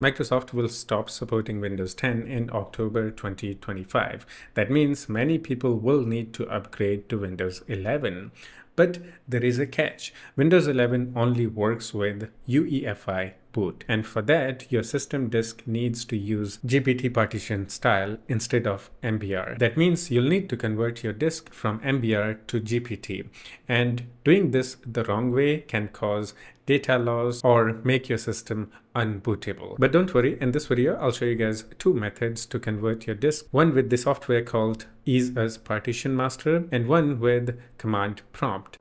Microsoft will stop supporting Windows 10 in October 2025. That means many people will need to upgrade to Windows 11. But there is a catch. Windows 11 only works with UEFI boot, and for that your system disk needs to use GPT partition style instead of MBR. That means you'll need to convert your disk from MBR to GPT, and doing this the wrong way can cause data loss or make your system unbootable. But don't worry, in this video I'll show you guys two methods to convert your disk, one with the software called Ease as Partition Master and one with command prompt.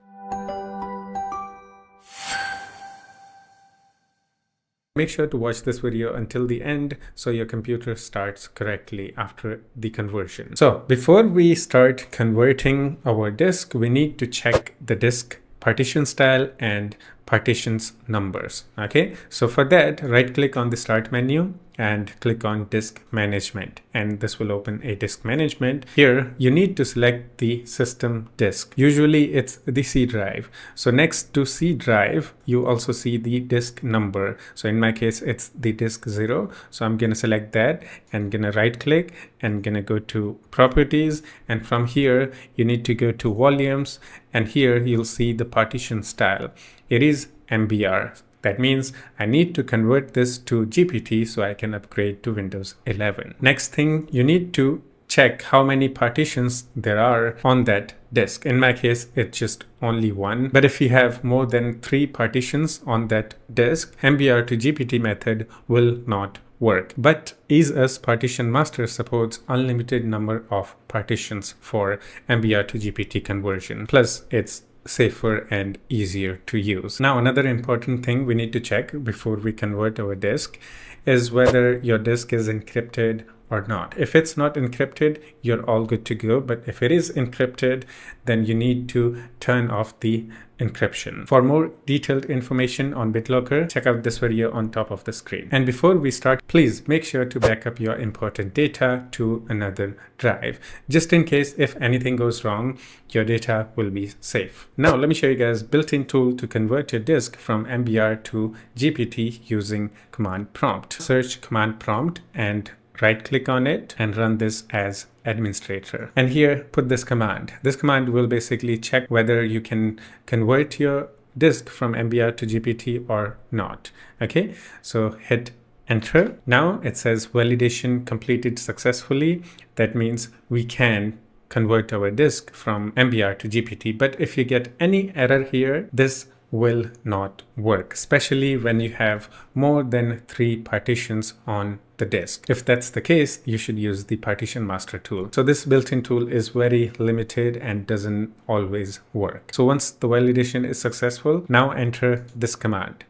Make sure to watch this video until the end so your computer starts correctly after the conversion. So before we start converting our disk, we need to check the disk partition style and partitions numbers. Okay, so for that, right click on the start menu and click on disk management, and this will open a disk management. Here you need to select the system disk. Usually it's the C drive. So next to C drive you also see the disk number. So in my case it's the disk 0. So I'm gonna select that and gonna right click and gonna go to properties, and from here you need to go to volumes, and here you'll see the partition style. It is MBR. That means I need to convert this to GPT so I can upgrade to Windows 11. Next thing, you need to check how many partitions there are on that disk. In my case, it's just only one. But if you have more than 3 partitions on that disk, MBR to GPT method will not work. But Ease as Partition Master supports unlimited number of partitions for MBR to GPT conversion. Plus, it's safer and easier to use. Now, another important thing we need to check before we convert our disk is whether your disk is encrypted or not. If it's not encrypted, you're all good to go. But if it is encrypted, then you need to turn off the encryption. For more detailed information on BitLocker, check out this video on top of the screen. And before we start, please make sure to back up your important data to another drive. Just in case if anything goes wrong, your data will be safe. Now, let me show you guys built-in tool to convert your disk from MBR to GPT using command prompt. Search command prompt and right click on it and run this as administrator. And here put this command. This command will basically check whether you can convert your disk from MBR to GPT or not. Okay, so hit enter. Now it says validation completed successfully. That means we can convert our disk from MBR to GPT. But if you get any error here, this will not work, especially when you have more than 3 partitions on the disk. If that's the case, you should use the partition master tool. So this built-in tool is very limited and doesn't always work. So once the validation is successful, now enter this command.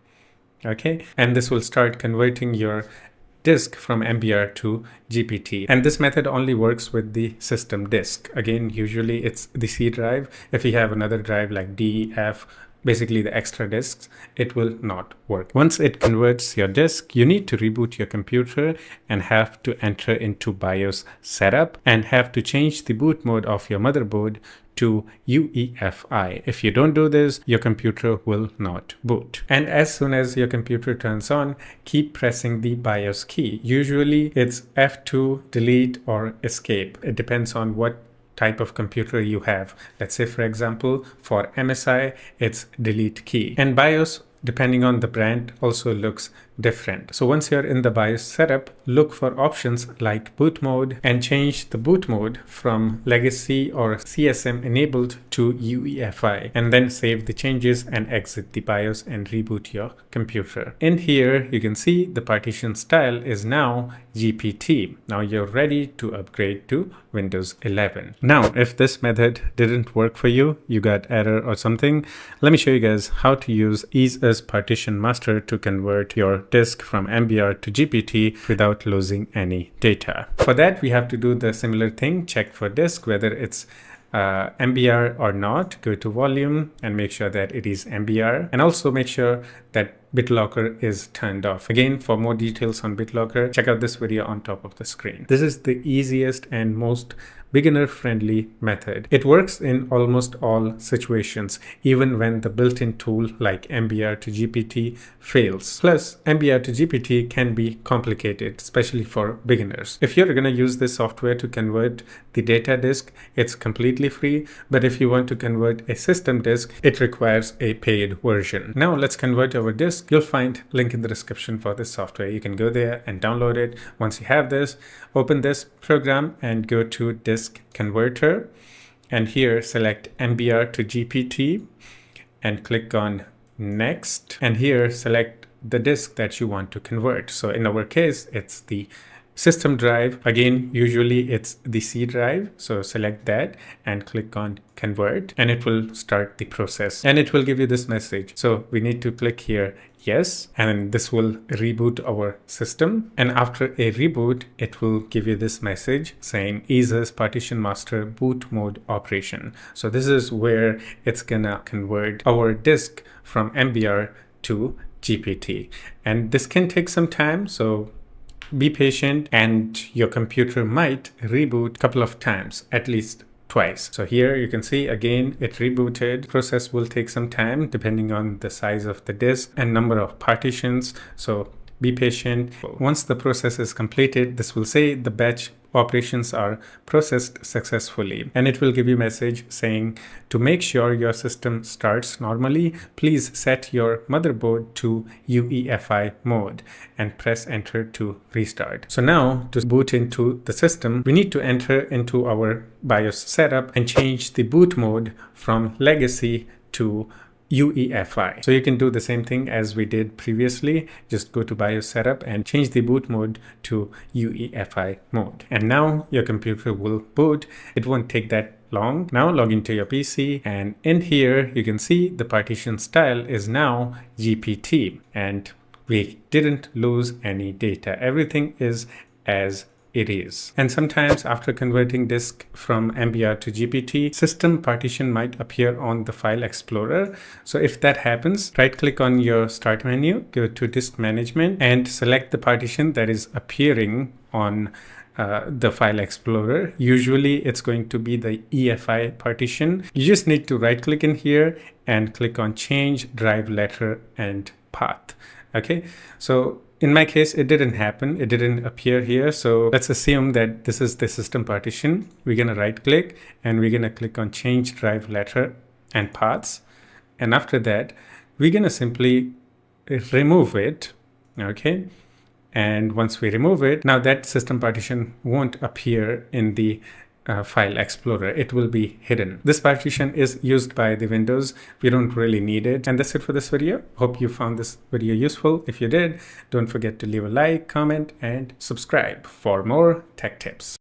Okay, and this will start converting your disk from MBR to GPT. And this method only works with the system disk. Again, usually it's the C drive. If you have another drive like D, F, basically the extra disks, it will not work. Once it converts your disk, you need to reboot your computer and have to enter into BIOS setup and have to change the boot mode of your motherboard to UEFI. If you don't do this, your computer will not boot. And as soon as your computer turns on, keep pressing the BIOS key. Usually it's F2, delete, or escape. It depends on what type of computer you have. Let's say, for example, for MSI, it's delete key. And BIOS, depending on the brand, also looks different. So once you're in the BIOS setup, look for options like boot mode and change the boot mode from legacy or CSM enabled to UEFI, and then save the changes and exit the BIOS and reboot your computer. In here, you can see the partition style is now GPT. Now you're ready to upgrade to Windows 11. Now, if this method didn't work for you, you got error or something, let me show you guys how to use Ease as Partition Master to convert your disk from MBR to GPT without losing any data. For that, we have to do the similar thing. Check for disk, whether it's MBR or not. Go to volume and make sure that it is MBR, and also make sure that BitLocker is turned off. Again, for more details on BitLocker, check out this video on top of the screen. This is the easiest and most beginner-friendly method. It works in almost all situations, even when the built-in tool like MBR to GPT fails. Plus, MBR to GPT can be complicated, especially for beginners. If you're going to use this software to convert the data disk, it's completely free, but if you want to convert a system disk, it requires a paid version. Now let's convert our disk. You'll find link in the description for this software. You can go there and download it. Once you have this, open this program and go to Disk Converter, and here select MBR to GPT and click on Next, and here select the disk that you want to convert. So in our case, it's the system drive. Again, usually it's the C drive. So select that and click on Convert, and it will start the process, and it will give you this message. So we need to click here yes, and this will reboot our system. And after a reboot, it will give you this message saying EaseUS Partition Master boot mode operation. So this is where it's gonna convert our disk from MBR to GPT, and this can take some time, so be patient, and your computer might reboot a couple of times, at least twice. So here you can see again it rebooted. Process will take some time depending on the size of the disk and number of partitions, so be patient. Once the process is completed, this will say the batch operations are processed successfully, and it will give you a message saying to make sure your system starts normally, please set your motherboard to UEFI mode and press enter to restart. So now to boot into the system, we need to enter into our BIOS setup and change the boot mode from legacy to UEFI. So you can do the same thing as we did previously. Just go to BIOS setup and change the boot mode to UEFI mode. And now your computer will boot. It won't take that long. Now log into your PC, and in here you can see the partition style is now GPT, and we didn't lose any data. Everything is as it is. And sometimes after converting disk from MBR to GPT, system partition might appear on the file explorer. So if that happens, right click on your start menu, go to disk management and select the partition that is appearing on the file explorer. Usually it's going to be the EFI partition. You just need to right click in here and click on change drive letter and path. Okay, so in my case, it didn't happen. It didn't appear here. So let's assume that this is the system partition. We're going to right click and we're going to click on change drive letter and paths. And after that, we're going to simply remove it. Okay. And once we remove it, now that system partition won't appear in the file explorer. It will be hidden. This partition is used by the Windows. We don't really need it. And that's it for this video. Hope you found this video useful. If you did, don't forget to leave a like, comment, and subscribe for more tech tips.